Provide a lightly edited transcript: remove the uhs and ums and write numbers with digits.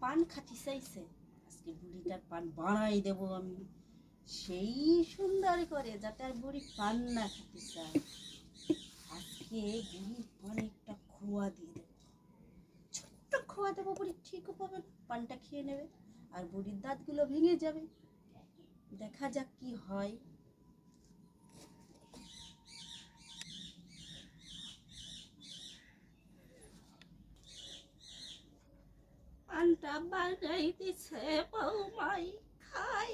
পান খাতি চাইছে, আজকে বুড়িটার পান বানাই দেব আমি সেই সুন্দর করে, যাতে আর বুড়ি পান না খেতে চায়। আজকে বুড়ির পানে একটা খোয়া দিয়ে দেবো, ছোট্ট খোয়া দেবো, বুড়ি ঠিকও পাবে না, পানটা খেয়ে নেবে আর বুড়ির দাঁতগুলো ভেঙে যাবে। দেখা যাক কি হয়। পানটা বানাই দিছে বৌমাই, খাই।